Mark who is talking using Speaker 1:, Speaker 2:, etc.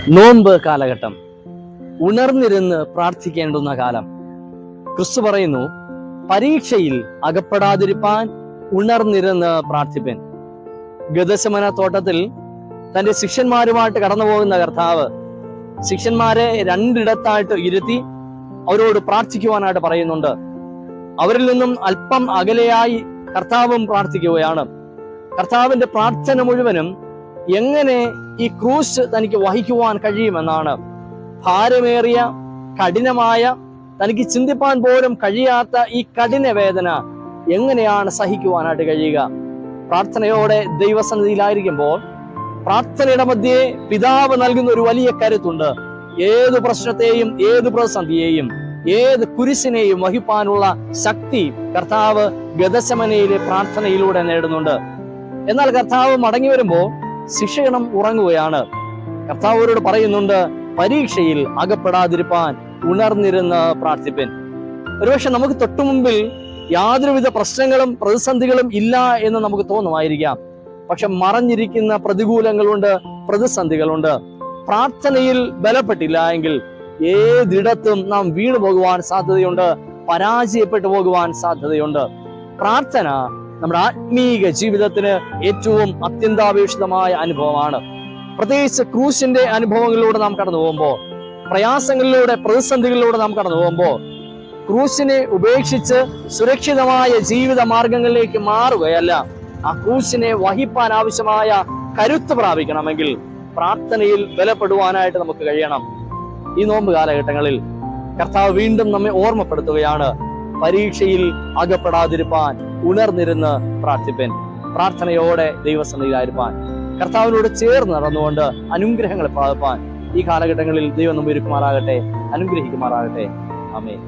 Speaker 1: നോമ്പ് കാലഘട്ടം, ഉണർന്നിരുന്ന് പ്രാർത്ഥിക്കേണ്ടുന്ന കാലം. ക്രിസ്തു പറയുന്നു, പരീക്ഷയിൽ അകപ്പെടാതിരിപ്പാൻ ഉണർന്നിരുന്ന് പ്രാർത്ഥിപ്പൻ. ഗദസമന തോട്ടത്തിൽ തന്റെ ശിഷ്യന്മാരുമായിട്ട് കടന്നു പോകുന്ന കർത്താവ് ശിഷ്യന്മാരെ രണ്ടിടത്തായിട്ട് ഇരുത്തി അവരോട് പ്രാർത്ഥിക്കുവാനായിട്ട് പറയുന്നുണ്ട്. അവരിൽ നിന്നും അല്പം അകലെയായി കർത്താവും പ്രാർത്ഥിക്കുകയാണ്. കർത്താവിന്റെ പ്രാർത്ഥന മുഴുവനും എങ്ങനെ ഈ ക്രൂശ് തനിക്ക് വഹിക്കുവാൻ കഴിയുമെന്നാണ്. ഭാരമേറിയ കഠിനമായ, തനിക്ക് ചിന്തിപ്പാൻ പോലും കഴിയാത്ത ഈ കഠിന വേദന എങ്ങനെയാണ് സഹിക്കുവാനായിട്ട് കഴിയുക? പ്രാർത്ഥനയോടെ ദൈവസന്നിധിയിലായിരിക്കുമ്പോൾ പ്രാർത്ഥനയുടെ മധ്യേ പിതാവ് നൽകുന്ന ഒരു വലിയ കരുത്തുണ്ട്. ഏത് പ്രശ്നത്തെയും, ഏത് പ്രതിസന്ധിയെയും, ഏത് കുരിശിനെയും വഹിപ്പാനുള്ള ശക്തി കർത്താവ് ഗദസമനയിലെ പ്രാർത്ഥനയിലൂടെ നേടുന്നുണ്ട്. എന്നാൽ കർത്താവ് മടങ്ങി വരുമ്പോൾ ശിഷ്യഗണം ഉറങ്ങുകയാണ്. കർത്താവ് അവരോട് പറയുന്നുണ്ട്, പരീക്ഷയിൽ അകപ്പെടാതിരിപ്പാൻ ഉണർന്നിരുന്ന് പ്രാർത്ഥിപ്പൻ. ഒരുപക്ഷെ നമുക്ക് തൊട്ടുമുമ്പിൽ യാതൊരുവിധ പ്രശ്നങ്ങളും പ്രതിസന്ധികളും ഇല്ല എന്ന് നമുക്ക് തോന്നുമായിരിക്കാം. പക്ഷെ മറഞ്ഞിരിക്കുന്ന പ്രതികൂലങ്ങളുണ്ട്, പ്രതിസന്ധികളുണ്ട്. പ്രാർത്ഥനയിൽ ബലപ്പെട്ടില്ല എങ്കിൽ ഏതിടത്തും നാം വീണു പോകുവാൻ സാധ്യതയുണ്ട്, പരാജയപ്പെട്ടു പോകുവാൻ സാധ്യതയുണ്ട്. പ്രാർത്ഥന നമ്മുടെ ആത്മീക ജീവിതത്തിന് ഏറ്റവും അത്യന്താപേക്ഷിതമായ അനുഭവമാണ്. പ്രത്യേകിച്ച് ക്രൂശിന്റെ അനുഭവങ്ങളിലൂടെ നാം കടന്നു പോകുമ്പോൾ, പ്രയാസങ്ങളിലൂടെ, പ്രതിസന്ധികളിലൂടെ നാം കടന്നു പോകുമ്പോൾ, ക്രൂശിനെ ഉപേക്ഷിച്ച് സുരക്ഷിതമായ ജീവിത മാർഗങ്ങളിലേക്ക് മാറുകയല്ല, ആ ക്രൂശിനെ വഹിപ്പാൻ ആവശ്യമായ കരുത്ത് പ്രാപിക്കണമെങ്കിൽ പ്രാർത്ഥനയിൽ ബലപ്പെടുവാനായിട്ട് നമുക്ക് കഴിയണം. ഈ നോമ്പ് കാലഘട്ടങ്ങളിൽ കർത്താവ് വീണ്ടും നമ്മെ ഓർമ്മപ്പെടുത്തുകയാണ്, പരീക്ഷയിൽ അകപ്പെടാതിരിപ്പാൻ ഉണർന്നിരുന്ന് പ്രാർത്ഥിപ്പൻ. പ്രാർത്ഥനയോടെ ദൈവസന്നിധിയിലായിരിക്കാൻ, കർത്താവിനോട് ചേർന്ന് നടന്നുകൊണ്ട് അനുഗ്രഹങ്ങൾ പ്രാപിപ്പാൻ ഈ കാലഘട്ടങ്ങളിൽ ദൈവം നമ്മെ ഒരുക്കുമാറാകട്ടെ, അനുഗ്രഹിക്കുമാറാകട്ടെ. ആമേൻ.